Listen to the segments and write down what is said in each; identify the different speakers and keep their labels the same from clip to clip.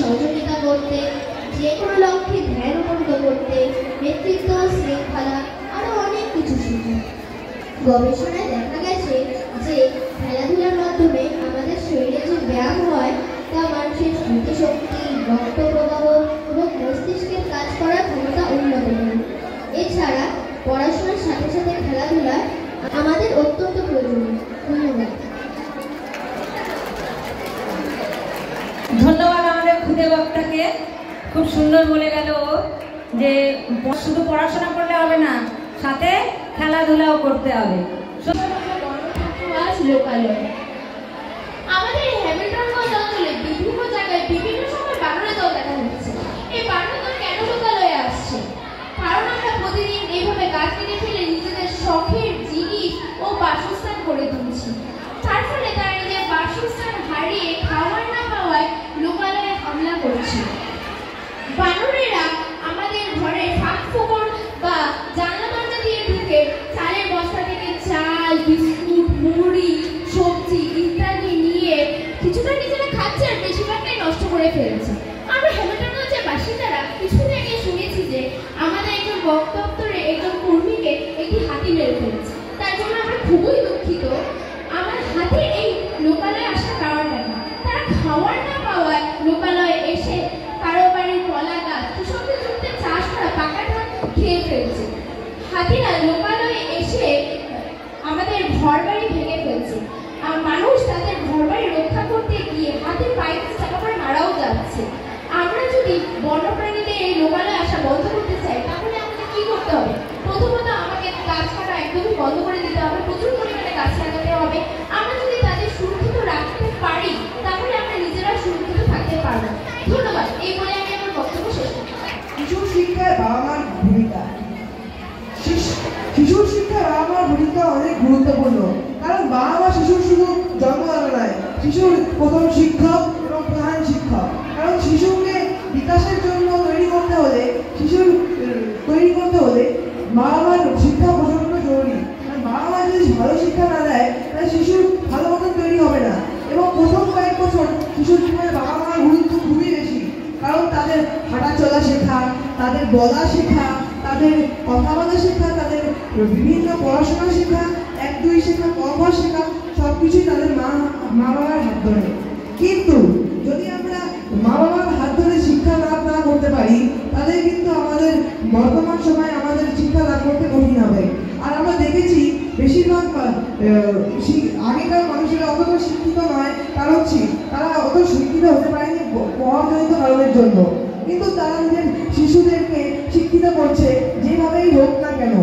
Speaker 1: সহযোগিতা করতে, যে কোনো লক্ষ্যে ধ্যান উপনীত করতে, নেতৃত্ব, শৃঙ্খলা আরো অনেক কিছু শিখি। গবেষণায় দেখা গেছে যে খেলাধুলার মাধ্যমে আমাদের শরীরে যে ব্যায়াম হয় তা মানুষের স্মৃতিশক্তি, রক্ত প্রবাহ এবং মস্তিষ্কের কাজ করার ক্ষমতা উন্নত করে। এছাড়া পড়াশোনার সাথে সাথে খেলাধুলা আমাদের অত্যন্ত প্রয়োজনীয়। ধন্যবাদ।
Speaker 2: ধন্যবাদ আমাদের খুদে বক্তাকে, খুব সুন্দর বলে গেল যে শুধু পড়াশোনা করলে হবে না, সাথে খেলাধুলাও করতে হবে।
Speaker 3: লোকালয় আমাদের হ্যামিল্টনগঞ্জ অঞ্চলে বিভিন্ন জায়গায় বিভিন্ন সময় বানরের দল দেখা যাচ্ছে। এই বানরের দল কেন লোকালয়ে আসছে? কারণ আমরা প্রতিদিন এইভাবে গাছ কেটে ফেলে নিজেদের শখের জিনিস ও বাসস্থান করে তুলছি। তার ফলে তারা নিজের বাসস্থান হারিয়ে খাবার না পাওয়ায় লোকালয়ে হামলা করছে। বানরেরা আমাদের ঘরে ফাঁক ফোকর বা জানলা দরজা দিয়ে ঢুকে চালের বস্তা থেকে চাল, বিস্কুট, মুড়ি, সবজি ইত্যাদি নিয়ে কিছুটা নিজেরা খাচ্ছে আর বেশিরভাগটাই নষ্ট করে ফেলছে। আমরা হ্যামিল্টনগঞ্জের বাসিন্দারা কিছুদিন আগে শুনেছি যে আমাদের একজন বন দপ্তরে একজন কর্মীকে একটি হাতি মেরে ফেলেছে। তার জন্য আমরা খুবই দুঃখিত। আমার হাতে এই লোকালয়ে আসার কারণটা কি? তারা খাবার না পাওয়ায় লোকালয়ে এসে কারো বাড়ির কলা গাছ, কৃষকদের জমিতে চাষ করা পাকা ধান খেয়ে ফেলছে। হাতিরা লোকালয়ে এসে আমাদের ঘর বাড়ি ভেঙে ফেলছে। আর মানুষ তাদের ঘর বাড়ি রক্ষা করতে গিয়ে হাতির পায়ে চাপা পড়ে মারাও যাচ্ছে। আমরা যদি বন্যপ্রাণীদের এই লোকালয়ে আসা বন্ধ করতে চাই তাহলে আমাদের কি করতে হবে? প্রথমত আমাকে গাছ কাটা একদমই বন্ধ করে দিতে হবে, প্রচুর পরিমাণে গাছ লাগাতে হবে। আমরা যদি তাদের সুরক্ষিত রাখতে পারি তাহলে আমরা নিজেরা সুরক্ষিত থাকতে পারবো। ধন্যবাদ। এই বলে আমি আমার বক্তব্য শেষ করছি।
Speaker 4: শিশুর শিক্ষায় বাবা মার ভূমিকা। শিশুর শিক্ষায় বাবা মার ভূমিকা অনেক গুরুত্বপূর্ণ, কারণ বাবা মা শিশুর শুধু জন্মদাতা নয়, শিশুর প্রথম শিক্ষক এবং প্রধান শিক্ষক। কারণ শিশুকে বিকাশের জন্য তৈরি করতে হলে বাবা মার শিক্ষা প্রচন্ড জরুরি। বাবা মা যদি ভালো শিক্ষা না দেয় তাহলে শিশু ভালো মতন তৈরি হবে না। এবং প্রথম কয়েক বছর শিশুর জীবনে বাবা মার গুরুত্ব খুবই বেশি, কারণ তাদের হাঁটা চলা শেখা, তাদের বলা শেখা, তাদের কথা বলা শেখা, তাদের বিভিন্ন পড়াশোনা শেখা, 1-2 শেখা, ক-খ শেখা, সবকিছুই তাদের মা বাবার হাত ধরে। কিন্তু যদি আমরা মা বাবার হাত ধরে শিক্ষা লাভ না করতে পারি তাহলে কিন্তু আমাদের বর্তমান সময়ে আমাদের শিক্ষা লাভ করতে কঠিন হবে। আর আমরা দেখেছি বেশিরভাগ আগেকার মানুষেরা অতটা শিক্ষিত নয়, কারণ তারা অত শিক্ষিত হতে পারেনি পড়াজনিত কারণের জন্য, কিন্তু তারা নিজের শিশুদেরকে শিক্ষিত করছে যেভাবেই হোক না কেন।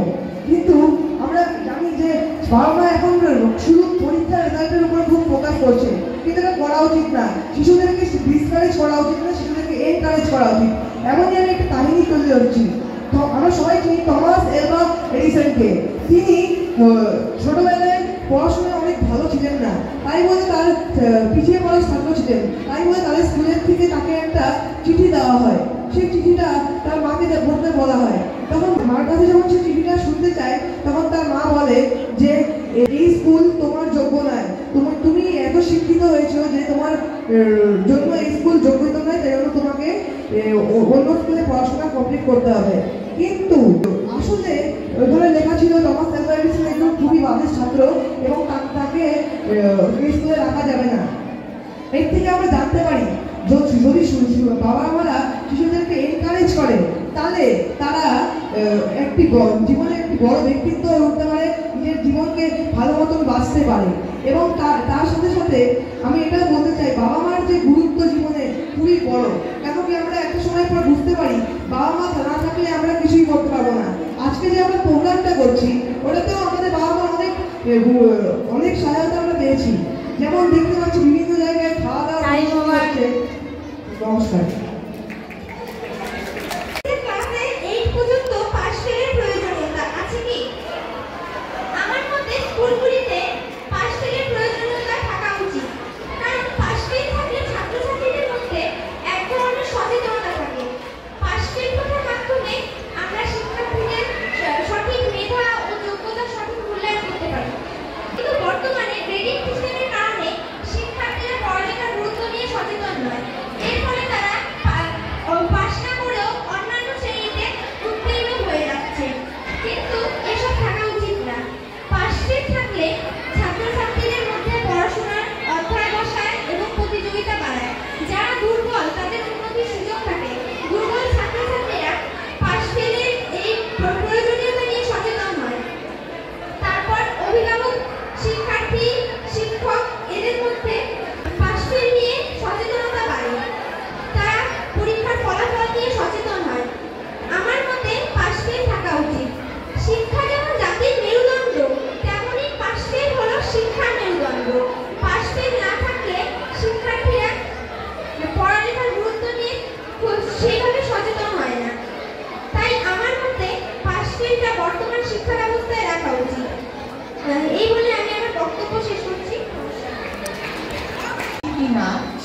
Speaker 4: কিন্তু আমরা জানি যে বাবা মা এখন শুধু পরীক্ষার রেজাল্টের উপর খুব ফোকাস করছে, কিন্তু এটা করা উচিত না। শিশুদেরকে ডিসকারেজ করা উচিত না, শিশুদেরকে এনকারেজ করা উচিত। এমনই আমি একটা কাহিনী তুলে ধরছি। আমরা সবাই চিনি টমাস এলভা এডিসনকে। তিনি ছোটবেলায় পড়াশোনায় অনেক ভালো ছিলেন না, তাই বলে তার পিছিয়ে পড়া ছাত্র ছিলেন, তাই বলে তাদের স্কুলের থেকে তাকে একটা চিঠি দেওয়া হয়। সেই চিঠিটা তার মাকে পড়তে বলা হয়। তখন মার কাছে যখন সে চিঠিটা শুনতে চায় তখন তার মা বলে যে এই স্কুল তোমার যোগ্য নয়, তুমি এত শিক্ষিত হয়েছো যে তোমার জন্য এই স্কুল যোগ্যতা নয়, তাই জন্য তোমাকে অন্য স্কুলে পড়াশোনা কমপ্লিট করতে হবে। কিন্তু আসলে ওইখানে লেখা ছিল টমাস এলভা এডিসন একজন খুবই বাজে ছাত্র এবং তাকে স্কুলে রাখা যাবে না। এর থেকে আমরা জানতে পারি যদি বাবা মারা শিশুদেরকে এনকারেজ করে তাহলে তারা জীবনে একটি বড় ব্যক্তিত্ব হয়ে উঠতে পারে, নিজের জীবনকে ভালো মতন বাঁচতে পারে। এবং তার সাথে সাথে আমি এটাও বলতে চাই বাবা মার যে গুরুত্ব জীবনে খুবই বড়। কেন কি আমরা একটা সময় পর বুঝতে পারি বাবা মা না থাকলে আমরা কিছুই করতে পারবো না। আজকে যে আমরা প্রোগ্রামটা করছি ওটাতেও আমাদের বাবা মা অনেক সহায়তা আমরা পেয়েছি। যেমন দেখতে পাচ্ছি বিভিন্ন জায়গায় খাওয়া দাওয়া হচ্ছে। নমস্কার।
Speaker 3: শিক্ষার্থীরা পড়ালেখার গুরুত্ব নিয়ে সচেতন নয়, এর ফলে তারা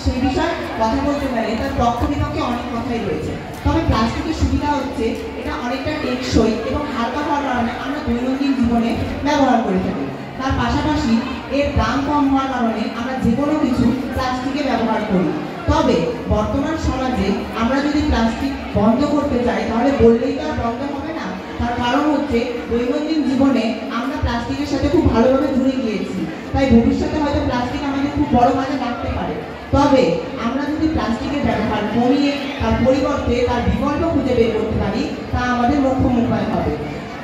Speaker 5: সেই বিষয়ে কথা বলতে গেলে তার পক্ষ বিপক্ষে অনেক কথাই রয়েছে। তবে প্লাস্টিকের সুবিধা হচ্ছে এটা অনেকটা টেকসই এবং হালকা হওয়ার কারণে আমরা দৈনন্দিন জীবনে ব্যবহার করে থাকি। তার পাশাপাশি এর দাম কম হওয়ার কারণে আমরা যে কোনো কিছু প্লাস্টিকে ব্যবহার করি। তবে বর্তমান সমাজে আমরা যদি প্লাস্টিক বন্ধ করতে চাই তাহলে বললেই তো আর বন্ধ হবে না। তার কারণ হচ্ছে দৈনন্দিন জীবনে আমরা প্লাস্টিকের সাথে খুব ভালোভাবে জুড়ে গিয়েছি, তাই ভবিষ্যতে হয়তো প্লাস্টিক আমাদের খুব বড় কাজে লাগতে পারে। তবে আমরা যদি প্লাস্টিকের ব্যবহার কমিয়ে তার পরিবর্তে তার বিকল্প খুঁজে বের করতে পারি তা আমাদের মোক্ষম উপায় হবে।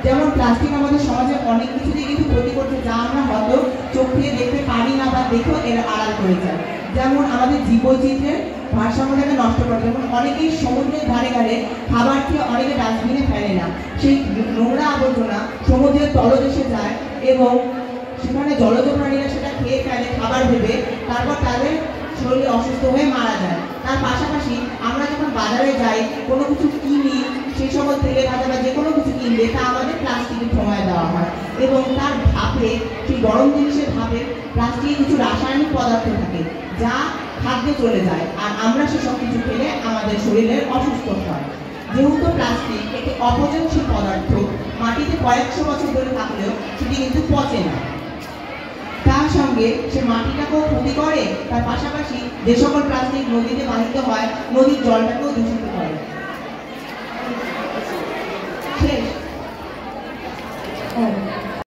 Speaker 5: যেমন প্লাস্টিক আমাদের সমাজে অনেক কিছুতেই কিন্তু ক্ষতি করছে, যা আমরা হয়তো চোখ দিয়ে দেখতে পারি না বা দেখেও এর আড়াল করে যায়। যেমন আমাদের জীববৈচিত্র্যের ভারসাম্যটাকে নষ্ট করে। যেমন অনেকেই সমুদ্রের ধারে ধারে খাবার খেয়ে অনেকে ডাস্টবিনে ফেলে না, সেই নোংরা আবর্জনা সমুদ্রের তলদেশে যায় এবং সেখানে জলজ প্রাণীরা সেটা খেয়ে ফেলে খাবার ভেবে, তারপর তাদের শরীরে অসুস্থ হয়ে মারা যায়। তার পাশাপাশি আমরা যখন বাজারে যাই কোনো কিছু কিনি, সেই সকল তেলে ভাজা বা যে কোনো কিছু কিনলে তা আমাদের প্লাস্টিকের ঠোঙায় দেওয়া হয় এবং তার ধাপে, সেই গরম জিনিসের ধাপে প্লাস্টিকের কিছু রাসায়নিক পদার্থ থাকে যা খাদ্যে চলে যায়, আর আমরা সেসব কিছু খেলে আমাদের শরীরের অসুস্থ হয়। যেহেতু প্লাস্টিক একটি অপচনশীল পদার্থ, মাটিতে কয়েকশো বছর ধরে থাকলেও সেটি কিন্তু পচে না। তার সঙ্গে সে মাটিটাকেও ক্ষতি করে, তার পাশাপাশি যে সকল প্লাস্টিক নদীতে বাহিত হয় নদীর জলটাকেও দূষিত করে। শেষ।